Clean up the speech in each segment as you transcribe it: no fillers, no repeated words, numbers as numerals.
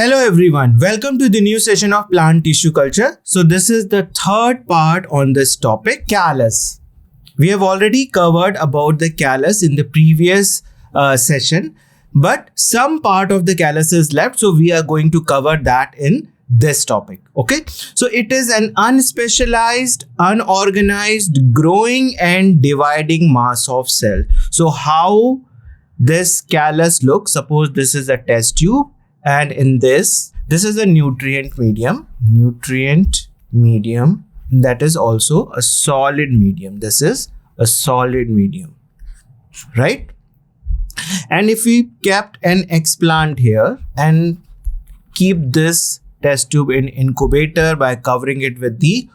Hello everyone, welcome to the new session of plant tissue culture. So this is the third part on this topic, callus. We have already covered about the callus in the previous session, but some part of the callus is left, so we are going to cover that in this topic. Okay, so it is an unspecialized, unorganized, growing and dividing mass of cell. So how this callus looks, suppose this is a test tube, and in this is a nutrient medium that is also a solid medium. This is a solid medium, right? And if we kept an explant here and keep this test tube in incubator by covering it with the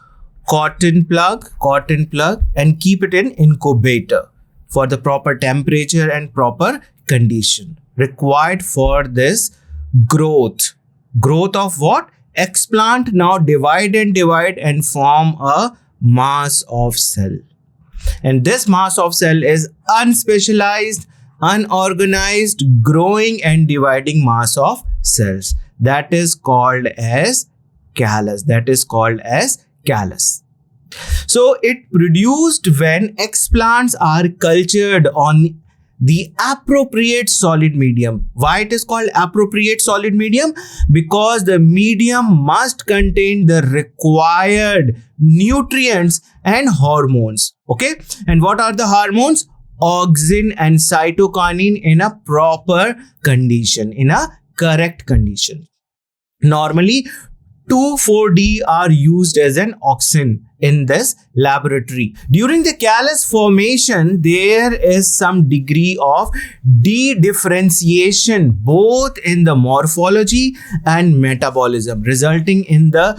cotton plug and keep it in incubator for the proper temperature and proper condition required for this growth of what? Explant now divide and form a mass of cell. And this mass of cell is unspecialized, unorganized, growing and dividing mass of cells. That is called as callus. So it produced when explants are cultured on the appropriate solid medium. Why it is called appropriate solid medium? Because the medium must contain the required nutrients and hormones. Okay, and what are the hormones? Auxin and cytokinin in a proper condition, in a correct condition. Normally 2,4-D are used as an auxin in this laboratory. During the callus formation, there is some degree of de-differentiation both in the morphology and metabolism, resulting in the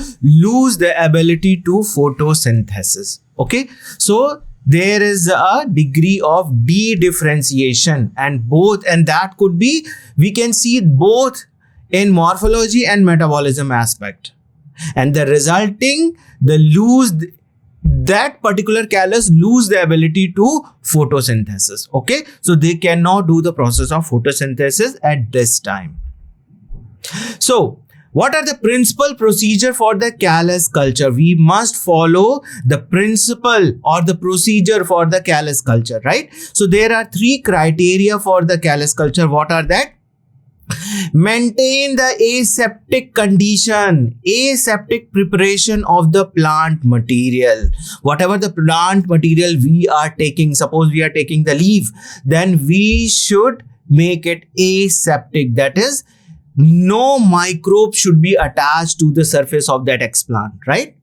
ability to photosynthesis. Okay, so there is a degree of de-differentiation and that could be, we can see both in morphology and metabolism aspect. And the resulting, that particular callus lose the ability to photosynthesis. Okay, so they cannot do the process of photosynthesis at this time. So what are the principal procedure for the callus culture? We must follow the principle or the procedure for the callus culture, right? So there are 3 criteria for the callus culture. What are that? Maintain the aseptic condition, aseptic preparation of the plant material. Whatever the plant material we are taking, suppose we are taking the leaf, then we should make it aseptic. That is, no microbe should be attached to the surface of that explant, right?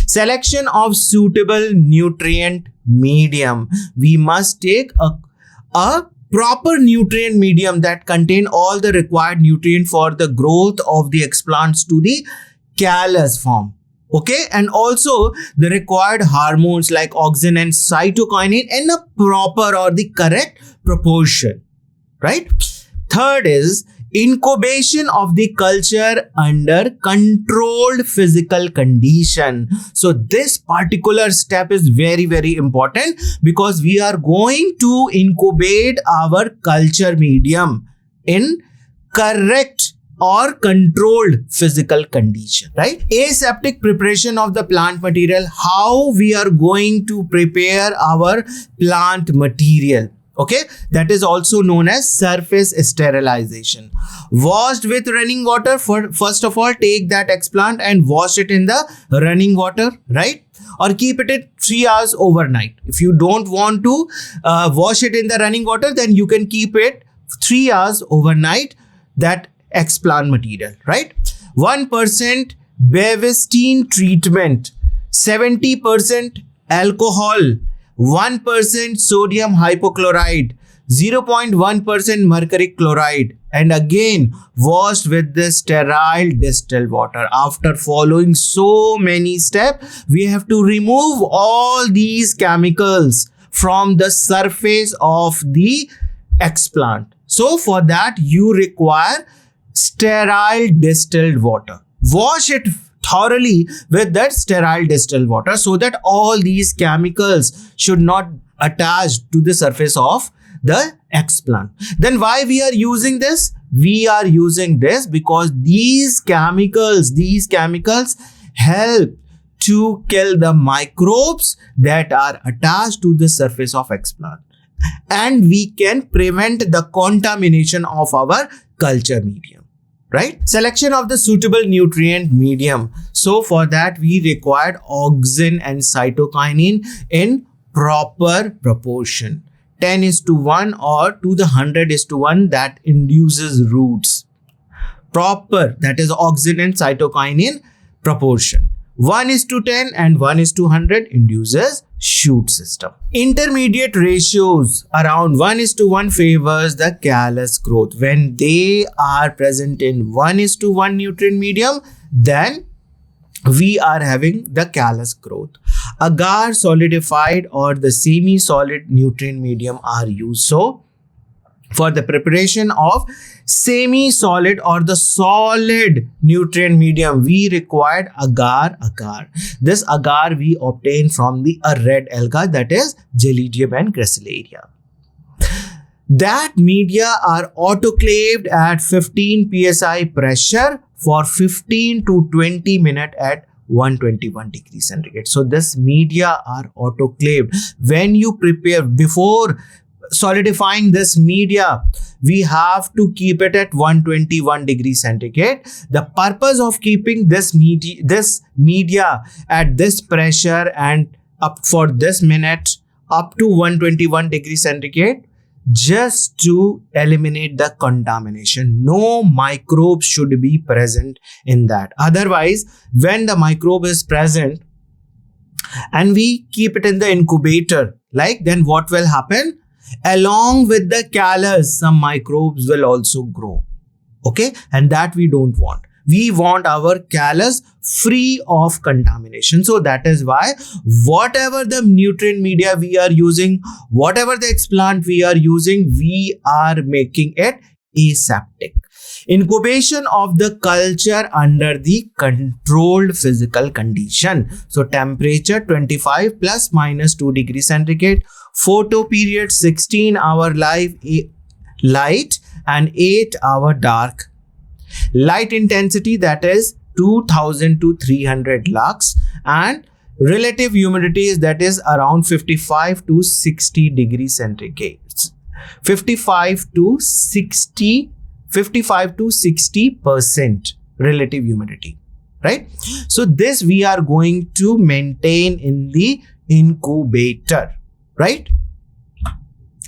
Selection of suitable nutrient medium. We must take a proper nutrient medium that contain all the required nutrient for the growth of the explants to the callus form. Okay, and also the required hormones like auxin and cytokinin in a proper or the correct proportion, right? Third is incubation of the culture under controlled physical condition. So this particular step is very, very important because we are going to incubate our culture medium in correct or controlled physical condition, right? Aseptic preparation of the plant material. How we are going to prepare our plant material. Okay, that is also known as surface sterilization. Washed with running water. First of all, take that explant and wash it in the running water, right? Or keep it at 3 hours overnight. If you don't want to wash it in the running water, then you can keep it 3 hours overnight, that explant material, right? 1% Bavestein treatment, 70% alcohol, 1% sodium hypochlorite, 0.1% mercury chloride, and again washed with the sterile distilled water. After following so many steps, we have to remove all these chemicals from the surface of the explant. So for that you require sterile distilled water. Wash it thoroughly with that sterile distilled water so that all these chemicals should not attach to the surface of the explant. Then why we are using this? We are using this because these chemicals help to kill the microbes that are attached to the surface of explant, and we can prevent the contamination of our culture medium, right? Selection of the suitable nutrient medium. So for that we required auxin and cytokinin in proper proportion, 10:1 or to the 100:1, that induces roots. Proper, that is auxin and cytokinin proportion. 1:10 and 1:100 induces shoot system. Intermediate ratios around 1:1 favors the callus growth. When they are present in 1:1 nutrient medium, then we are having the callus growth. Agar, solidified or the semi-solid nutrient medium are used. So for the preparation of semi-solid or the solid nutrient medium, we required agar. This agar we obtain from the red alga, that is Gelidium and Gracilaria. That media are autoclaved at 15 psi pressure for 15 to 20 minutes at 121 degrees centigrade. So this media are autoclaved. When you prepare, before solidifying this media, we have to keep it at 121 degrees centigrade. The purpose of keeping this media at this pressure and up for this minute up to 121 degrees centigrade, just to eliminate the contamination. No microbes should be present in that. Otherwise, when the microbe is present and we keep it in the incubator, then what will happen? Along with the callus, some microbes will also grow. Okay, and that we don't want. We want our callus free of contamination. So that is why whatever the nutrient media we are using, whatever the explant we are using, we are making it aseptic. Incubation of the culture under the controlled physical condition. So temperature 25 plus minus 2 degrees centigrade. Photo period 16-hour light and 8-hour dark. Light intensity, that is 2000 to 300 lux, and relative humidity is, that is around 55 to 60 degrees centigrade. 55 to 60% relative humidity, right? So this we are going to maintain in the incubator, right?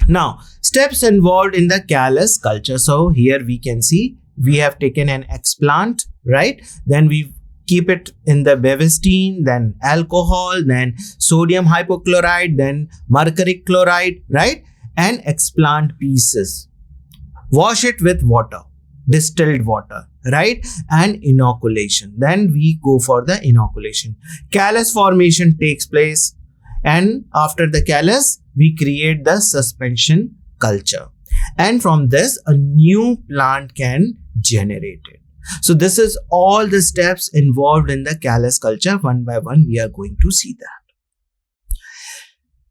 Now, steps involved in the callus culture. So here we can see we have taken an explant, right? Then we keep it in the bevestine, then alcohol, then sodium hypochlorite, then mercury chloride, right? And explant pieces. Wash it with water, distilled water, right? And inoculation. Then we go for the inoculation. Callus formation takes place, and after the callus, we create the suspension culture. And from this, a new plant can generate it. So this is all the steps involved in the callus culture. One by one, we are going to see that.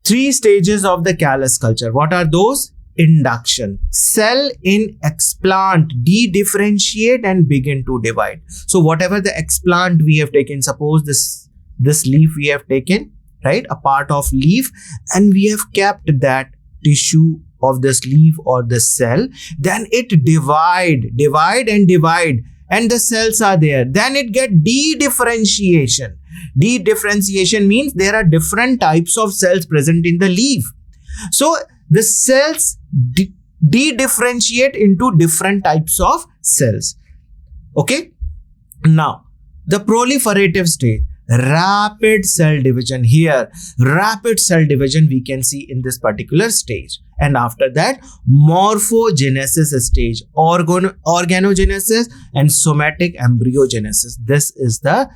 3 stages of the callus culture. What are those? Induction. Cell in explant de-differentiate and begin to divide. So whatever the explant we have taken, suppose this leaf we have taken, right? A part of leaf, and we have kept that tissue of this leaf or the cell, then it divide, and the cells are there. Then it get de-differentiation. De-differentiation means there are different types of cells present in the leaf. So the cells de-differentiate into different types of cells. Okay. Now, the proliferative stage. Rapid cell division. Here, rapid cell division we can see in this particular stage. And after that, morphogenesis stage, organogenesis and somatic embryogenesis. This is the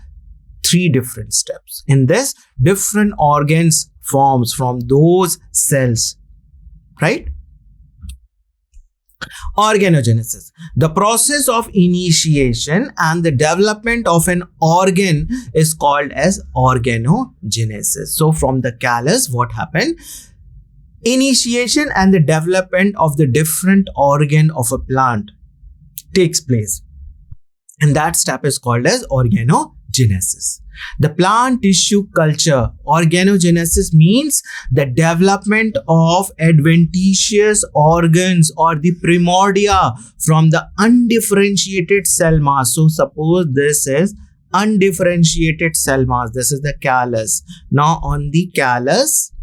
3 different steps. In this, different organs forms from those cells, right? Organogenesis. The process of initiation and the development of an organ is called as organogenesis. So from the callus, what happened? initiation and the development of the different organ of a plant takes place. And that step is called as organogenesis. The plant tissue culture, organogenesis means the development of adventitious organs or the primordia from the undifferentiated cell mass. So suppose this is undifferentiated cell mass. This is the callus. Now on the callus,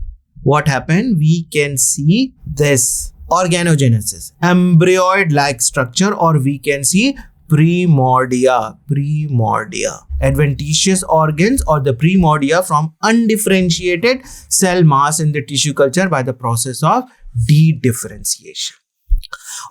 what happened? We can see this organogenesis, embryoid-like structure, or we can see primordia, adventitious organs or the primordia from undifferentiated cell mass in the tissue culture by the process of de-differentiation.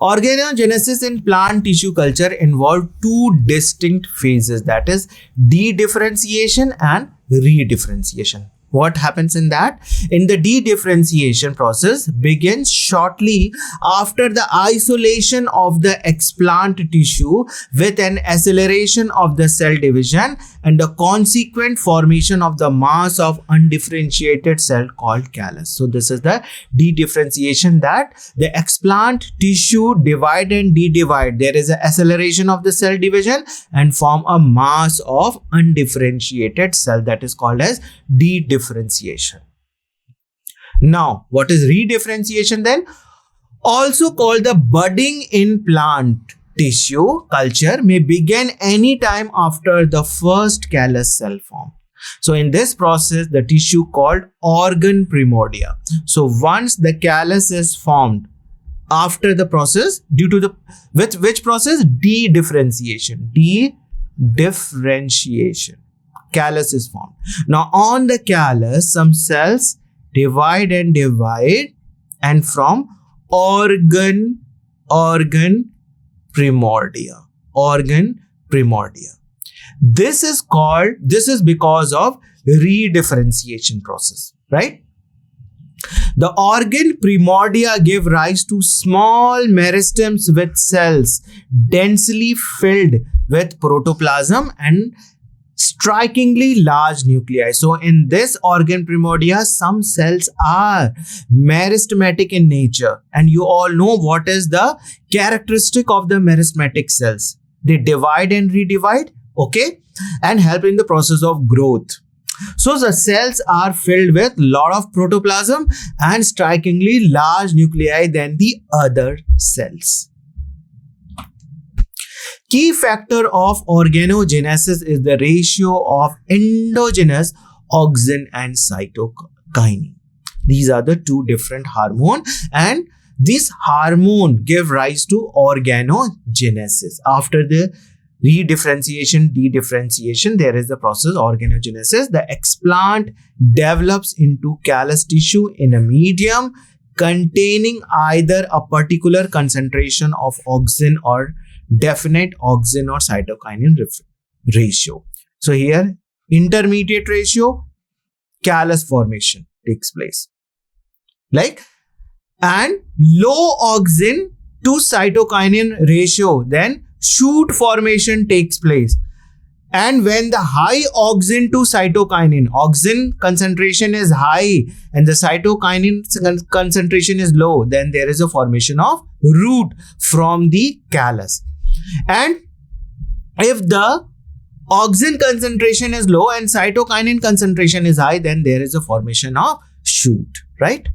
Organogenesis in plant tissue culture involve two distinct phases, that is de-differentiation and re-differentiation. What happens in that? In the de-differentiation process begins shortly after the isolation of the explant tissue with an acceleration of the cell division and the consequent formation of the mass of undifferentiated cell called callus. So this is the de-differentiation, that the explant tissue divide and de-divide. There is an acceleration of the cell division and form a mass of undifferentiated cell, that is called as de-differentiation. Now, what is redifferentiation then? Also called the budding in plant tissue culture, may begin any time after the first callus cell form. So in this process, the tissue called organ primordia. So once the callus is formed, after the process, due to the, with which process? De-differentiation. De-differentiation. Callus is formed. Now on the callus, some cells divide and from organ primordia. This is because of redifferentiation process, right? The organ primordia give rise to small meristems with cells densely filled with protoplasm and strikingly large nuclei. So in this organ primordia, some cells are meristematic in nature, and you all know what is the characteristic of the meristematic cells. They divide and redivide, okay, and help in the process of growth. So the cells are filled with lot of protoplasm and strikingly large nuclei than the other cells. Key factor of organogenesis is the ratio of endogenous auxin and cytokinin. These are the two different hormones, and this hormone give rise to organogenesis. After the redifferentiation, de-differentiation, there is the process organogenesis. The explant develops into callus tissue in a medium containing either a particular concentration of auxin or definite auxin or cytokinin ratio. So here intermediate ratio, callus formation takes place, like, and low auxin to cytokinin ratio, then shoot formation takes place. And when the high auxin to cytokinin, auxin concentration is high and the cytokinin concentration is low, then there is a formation of root from the callus. And if the auxin concentration is low and cytokinin concentration is high, then there is a formation of shoot, right?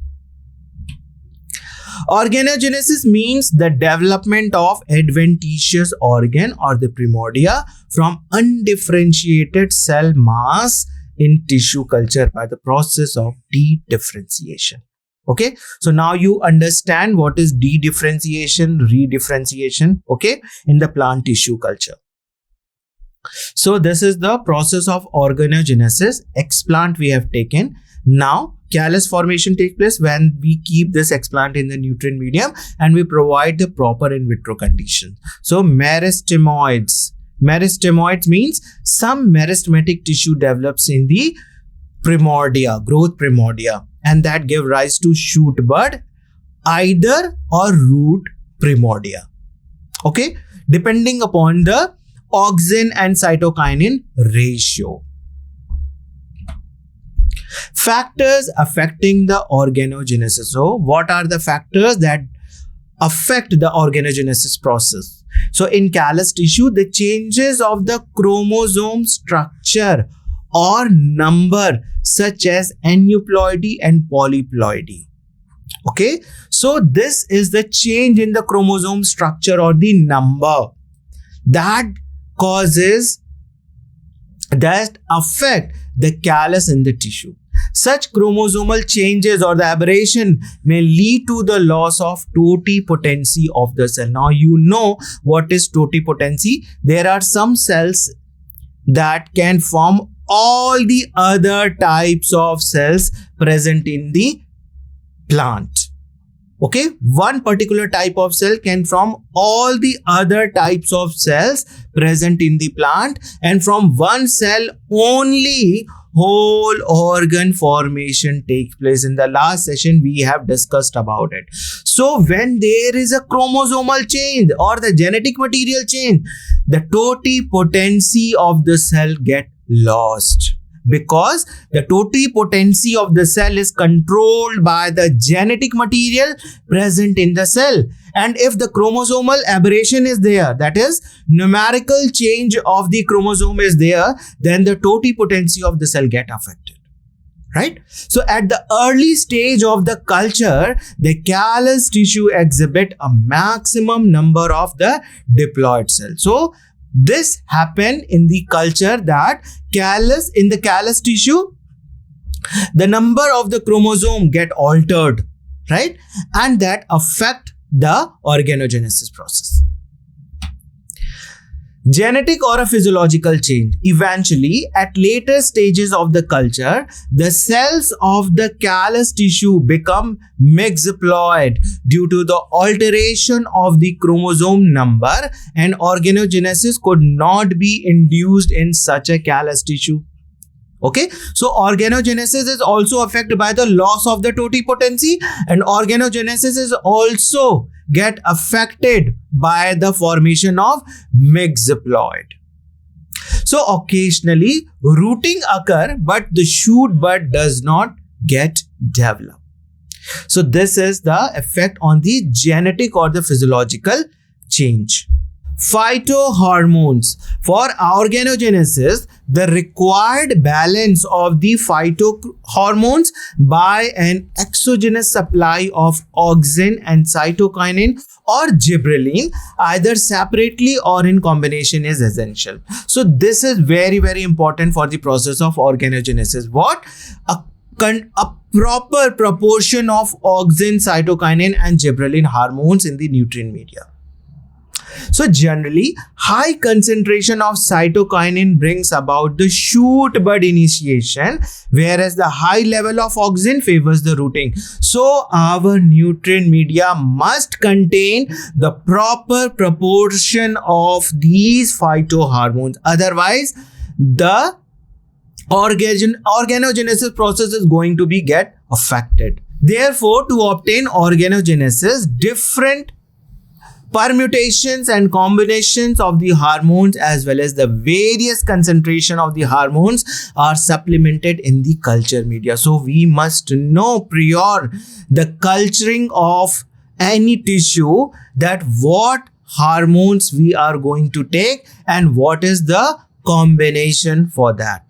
Organogenesis means the development of adventitious organ or the primordia from undifferentiated cell mass in tissue culture by the process of de-differentiation. Okay, so now you understand what is de-differentiation, redifferentiation, okay, in the plant tissue culture. So this is the process of organogenesis. Explant we have taken. Now callus formation takes place when we keep this explant in the nutrient medium and we provide the proper in vitro conditions. So meristemoids means some meristematic tissue develops in the primordia, growth primordia, and that give rise to shoot bud, either or root primordia, okay, depending upon the auxin and cytokinin ratio. Factors affecting the organogenesis. So what are the factors that affect the organogenesis process? So in callus tissue, the changes of the chromosome structure or number such as aneuploidy and polyploidy. Okay, so this is the change in the chromosome structure or the number that affect the callus in the tissue. Such chromosomal changes or the aberration may lead to the loss of totipotency of the cell. Now you know what is totipotency. There are some cells that can form all the other types of cells present in the plant. Okay, one particular type of cell can form all the other types of cells present in the plant, and from one cell only whole organ formation takes place. In the last session we have discussed about it. So when there is a chromosomal change or the genetic material change, the totipotency of the cell get lost, because the totipotency of the cell is controlled by the genetic material present in the cell. And if the chromosomal aberration is there, that is numerical change of the chromosome is there, then the totipotency of the cell get affected, right? So at the early stage of the culture, the callus tissue exhibit a maximum number of the diploid cells. So this happen in the culture that in the callus tissue, the number of the chromosome get altered, right? And that affect the organogenesis process. Genetic or a physiological change. Eventually, at later stages of the culture, the cells of the callus tissue become mixiploid due to the alteration of the chromosome number, and organogenesis could not be induced in such a callus tissue. Okay, so organogenesis is also affected by the loss of the totipotency, and organogenesis is also get affected by the formation of mixiploid. So occasionally rooting occur, but the shoot bud does not get developed. So this is the effect on the genetic or the physiological change. Phytohormones. For organogenesis, the required balance of the phytohormones by an exogenous supply of auxin and cytokinin or gibberellin, either separately or in combination, is essential. So this is very, very important for the process of organogenesis. What? A proper proportion of auxin, cytokinin and gibberellin hormones in the nutrient media. So generally, high concentration of cytokinin brings about the shoot bud initiation, whereas the high level of auxin favors the rooting. So our nutrient media must contain the proper proportion of these phytohormones. Otherwise, the organogenesis process is going to be get affected. Therefore, to obtain organogenesis, different permutations and combinations of the hormones as well as the various concentration of the hormones are supplemented in the culture media. So we must know prior the culturing of any tissue that what hormones we are going to take and what is the combination for that.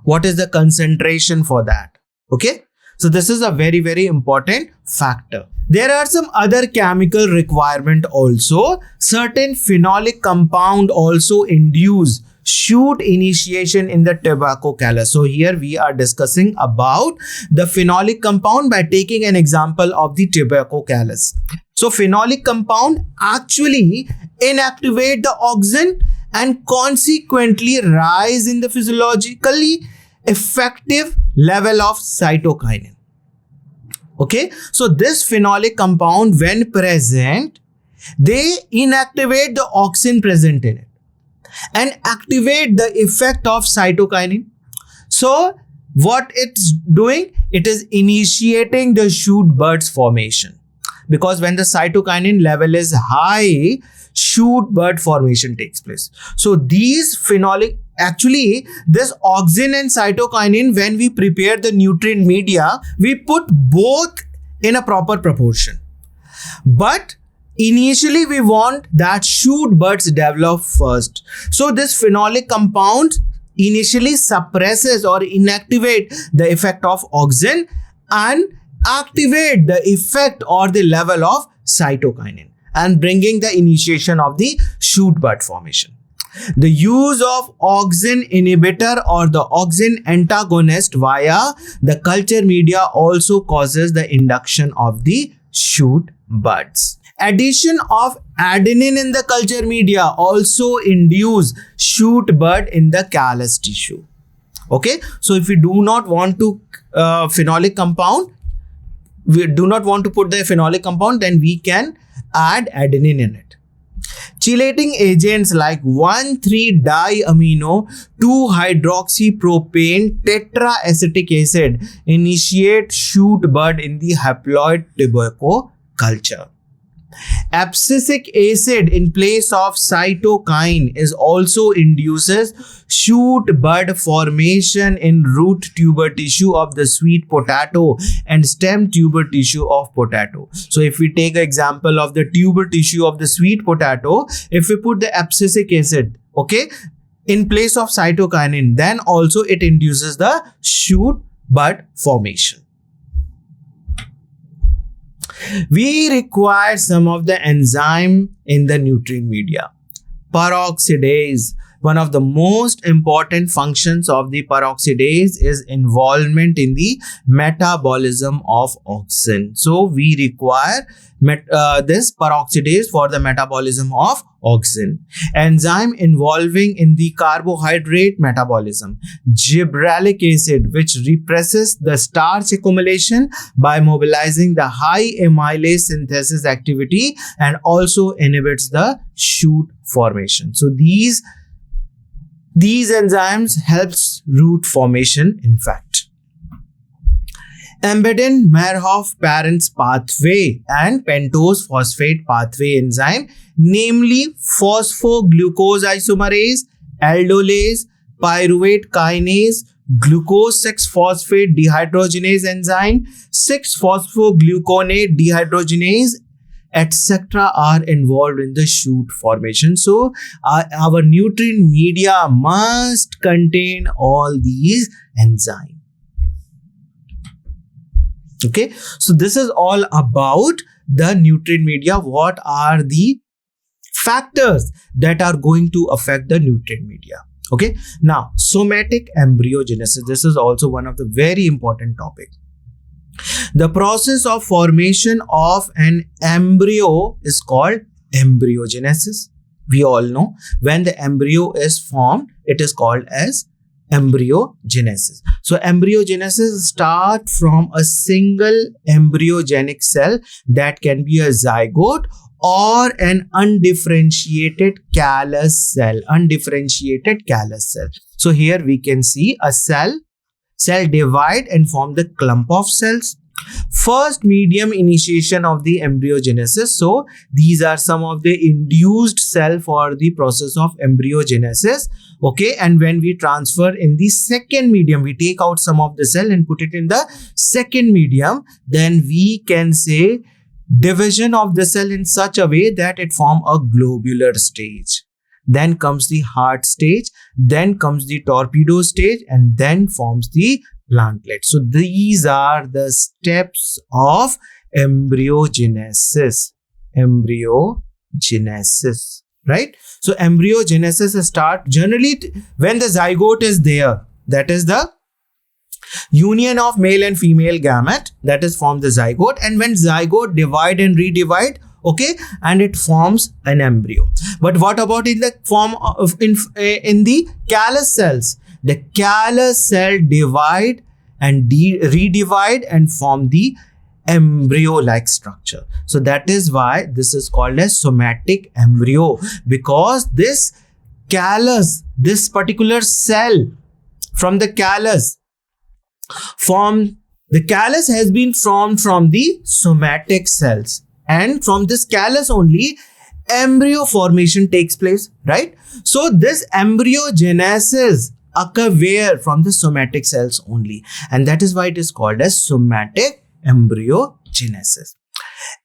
What is the concentration for that? Okay. So this is a very, very important factor. There are some other chemical requirement also. Certain phenolic compound also induce shoot initiation in the tobacco callus. So here we are discussing about the phenolic compound by taking an example of the tobacco callus. So phenolic compound actually inactivate the auxin and consequently rise in the physiologically effective level of cytokinin. Okay, so this phenolic compound when present, they inactivate the auxin present in it and activate the effect of cytokinin. So what it's doing, it is initiating the shoot buds formation. because when the cytokinin level is high, shoot bud formation takes place. So these phenolic, actually this auxin and cytokinin, when we prepare the nutrient media, we put both in a proper proportion. But initially we want that shoot buds develop first. So this phenolic compound initially suppresses or inactivate the effect of auxin and activate the effect or the level of cytokinin and bringing the initiation of the shoot bud formation. The use of auxin inhibitor or the auxin antagonist via the culture media also causes the induction of the shoot buds. Addition of adenine in the culture media also induce shoot bud in the callus tissue. Okay, so if we do not want to phenolic compound, we do not want to put the phenolic compound, then we can add adenine in it. Chelating agents like 1,3-diamino 2-hydroxypropane tetraacetic acid initiate shoot bud in the haploid tobacco culture. Abscisic acid in place of cytokine is also induces shoot bud formation in root tuber tissue of the sweet potato and stem tuber tissue of potato. So if we take an example of the tuber tissue of the sweet potato, if we put the abscisic acid, okay, in place of cytokinin, then also it induces the shoot bud formation. We require some of the enzyme in the nutrient media. Peroxidase. One of the most important functions of the peroxidase is involvement in the metabolism of auxin. So we require this peroxidase for the metabolism of auxin. Enzyme involving in the carbohydrate metabolism. Gibberellic acid, which represses the starch accumulation by mobilizing the high amylase synthesis activity and also inhibits the shoot formation. So these enzymes helps root formation, in fact. Embedden-Merhoff parents pathway and pentose phosphate pathway enzyme, namely phosphoglucose isomerase, aldolase, pyruvate kinase, glucose 6-phosphate dehydrogenase enzyme, 6-phosphogluconate dehydrogenase, etc. are involved in the shoot formation. So our nutrient media must contain all these enzymes. Okay, so this is all about the nutrient media. What are the factors that are going to affect the nutrient media? Okay, now somatic embryogenesis. This is also one of the very important topics. The process of formation of an embryo is called embryogenesis. We all know when the embryo is formed, it is called as embryogenesis. So embryogenesis starts from a single embryogenic cell that can be a zygote or an undifferentiated callus cell. So here we can see a cell divide and form the clump of cells. First medium initiation of the embryogenesis. So these are some of the induced cell for the process of embryogenesis. Okay, and when we transfer in the second medium, we take out some of the cell and put it in the second medium, then we can say division of the cell in such a way that it form a globular stage. Then comes the heart stage, then comes the torpedo stage, and then forms the plantlet. So these are the steps of embryogenesis. Right? So embryogenesis start generally when the zygote is there. That is the union of male and female gamete that is form the zygote, and when zygote divide and redivide, okay, and it forms an embryo. But what about in the form of in the callus cells? The callus cell divide and redivide and form the embryo-like structure. So that is why this is called as somatic embryo, because this callus, this particular cell from the callus has been formed from the somatic cells. and from this callus only embryo formation takes place, right? So this embryogenesis occur where? From the somatic cells only, and that is why it is called as somatic embryogenesis.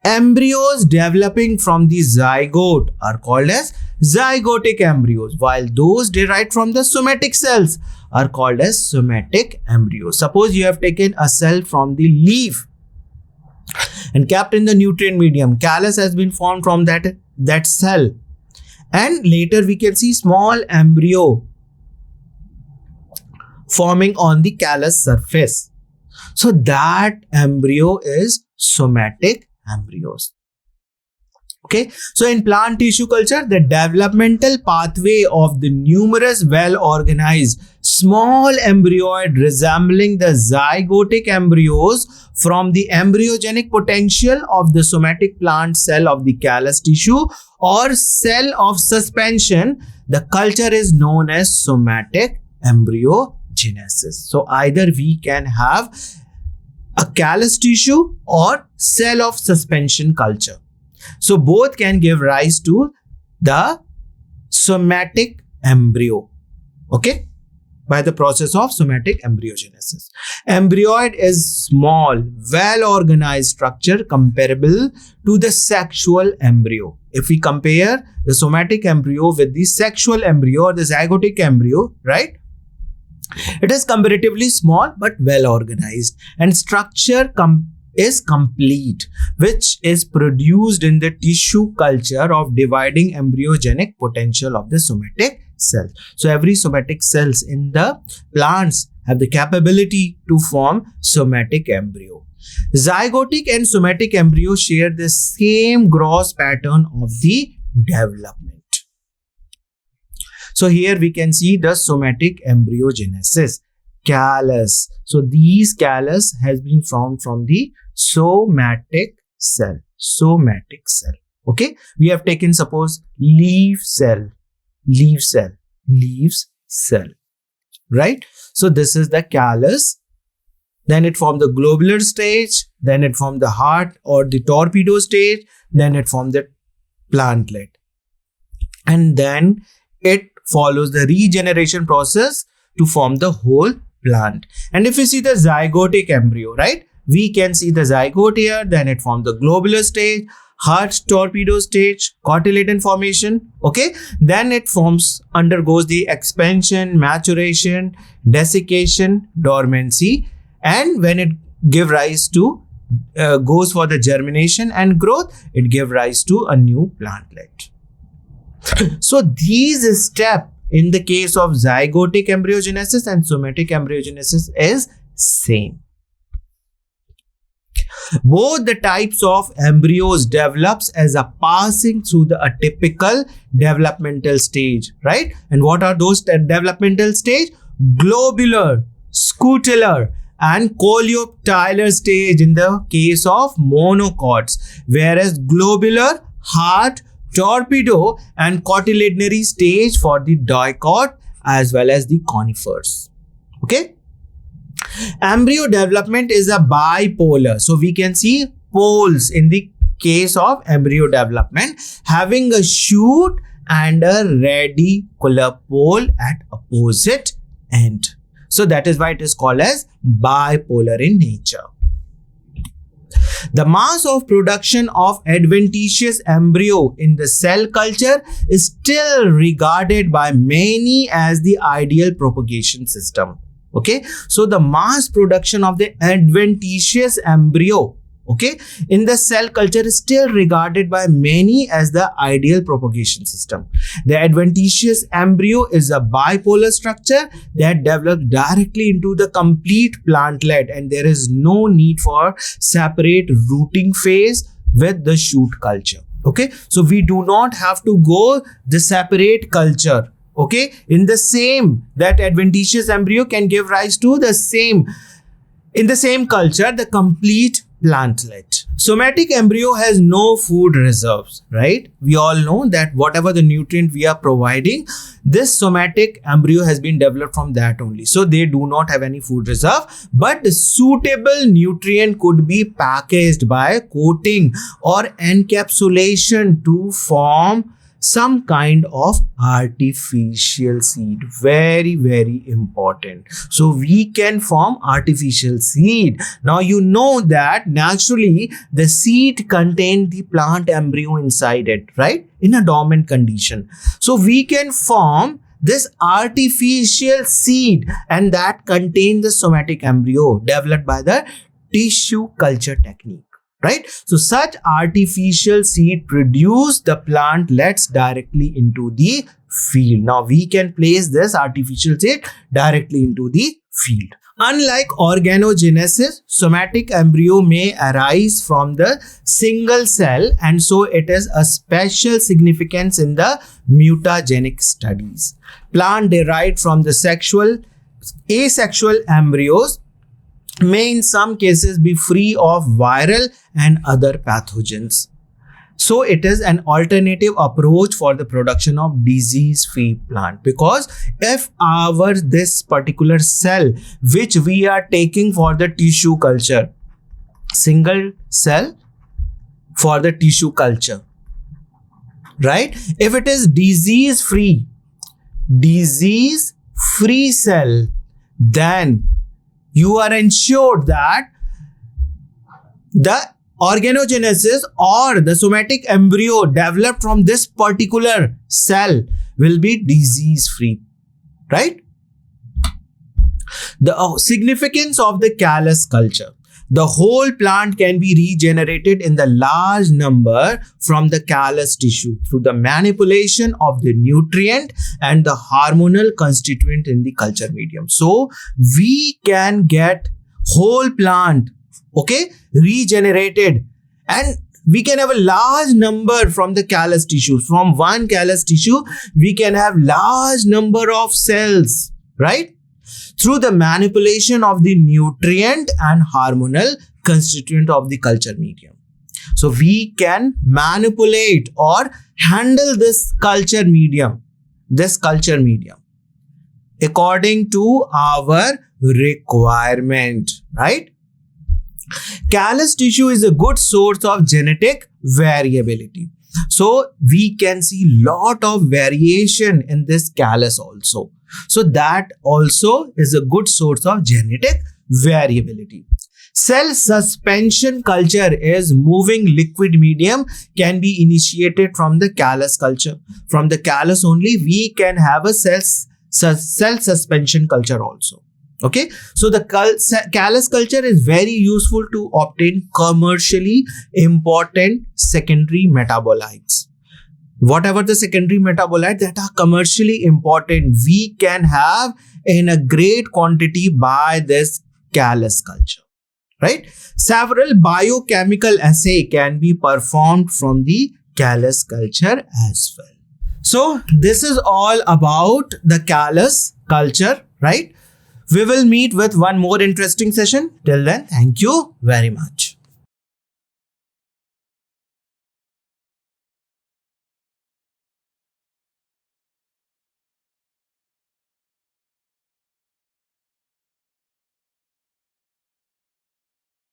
Embryos developing from the zygote are called as zygotic embryos, while those derived from the somatic cells are called as somatic embryos. Suppose you have taken a cell from the leaf and kept in the nutrient medium. Callus has been formed from that cell, and later we can see small embryo forming on the callus surface. So that embryo is somatic embryos. Okay, so in plant tissue culture, the developmental pathway of the numerous well-organized small embryoid resembling the zygotic embryos from the embryogenic potential of the somatic plant cell of the callus tissue or cell of suspension, the culture is known as somatic embryogenesis. So either we can have a callus tissue or cell of suspension culture. So both can give rise to the somatic embryo, okay, by the process of somatic embryogenesis. Embryoid is small, well-organized structure comparable to the sexual embryo. If we compare the somatic embryo with the sexual embryo or the zygotic embryo, right? It is comparatively small but well organized, and structure is complete, which is produced in the tissue culture of dividing embryogenic potential of the somatic cell. So every somatic cells in the plants have the capability to form somatic embryo. Zygotic and somatic embryo share the same gross pattern of the development. So here we can see the somatic embryogenesis. Callus. So these callus has been formed from the somatic cell. Somatic cell. Okay. We have taken suppose leaf cell. Leaves cell. Right. So this is the callus. Then it formed the globular stage. Then it formed the heart or the torpedo stage. Then it formed the plantlet. And then it follows the regeneration process to form the whole plant. And if you see the zygotic embryo, right, we can see the zygote here, then it forms the globular stage, heart torpedo stage, cotyledon formation, okay, then it undergoes the expansion, maturation, desiccation, dormancy, and when it give rise to goes for the germination and growth, it give rise to a new plantlet. So these steps in the case of zygotic embryogenesis and somatic embryogenesis is same. Both the types of embryos develops as a passing through the atypical developmental stage, right? And what are those developmental stage? Globular, scutellar, and coleoptilar stage in the case of monocots, whereas globular, heart, torpedo, and cotyledonary stage for the dicot as well as the conifers. Okay. Embryo development is a bipolar. So we can see poles in the case of embryo development having a shoot and a radicular pole at opposite end. So that is why it is called as bipolar in nature. The mass of production of adventitious embryo in the cell culture is still regarded by many as the ideal propagation system. Okay, so the mass production of the adventitious embryo, okay, in the cell culture is still regarded by many as the ideal propagation system. The adventitious embryo is a bipolar structure that develops directly into the complete plantlet, and there is no need for separate rooting phase with the shoot culture. Okay, so we do not have to go the separate culture. Okay, in the same, that adventitious embryo can give rise to the same, in the same culture, the complete plantlet. Somatic embryo has no food reserves, right? We all know that whatever the nutrient we are providing, this somatic embryo has been developed from that only. So they do not have any food reserve, but the suitable nutrient could be packaged by coating or encapsulation to form some kind of artificial seed. Very, very important. So we can form artificial seed. Now you know that naturally the seed contains the plant embryo inside it, right? In a dormant condition. So we can form this artificial seed, and that contains the somatic embryo developed by the tissue culture technique. Right? So such artificial seed produce the plantlets directly into the field. Now we can place this artificial seed directly into the field. Unlike organogenesis, somatic embryo may arise from the single cell, and so it is a special significance in the mutagenic studies. Plant derived from the asexual embryos may in some cases be free of viral and other pathogens. So it is an alternative approach for the production of disease-free plant, because if this particular cell which we are taking for the tissue culture, single cell for the tissue culture, right? If it is disease-free cell, then you are ensured that the organogenesis or the somatic embryo developed from this particular cell will be disease-free, right? The significance of the callus culture. The whole plant can be regenerated in the large number from the callus tissue through the manipulation of the nutrient and the hormonal constituent in the culture medium. So we can get whole plant, okay, regenerated, and we can have a large number from the callus tissue. From one callus tissue, we can have large number of cells, right? Through the manipulation of the nutrient and hormonal constituent of the culture medium. So we can manipulate or handle this culture medium according to our requirement, right? Callus tissue is a good source of genetic variability. So we can see lot of variation in this callus also. So that also is a good source of genetic variability. Cell suspension culture is moving liquid medium can be initiated from the callus culture. From the callus only we can have a cell suspension culture also. Okay, so the callus culture is very useful to obtain commercially important secondary metabolites. Whatever the secondary metabolites that are commercially important, we can have in a great quantity by this callus culture, right? Several biochemical assays can be performed from the callus culture as well. So this is all about the callus culture, right? We will meet with one more interesting session. Till then, thank you very much.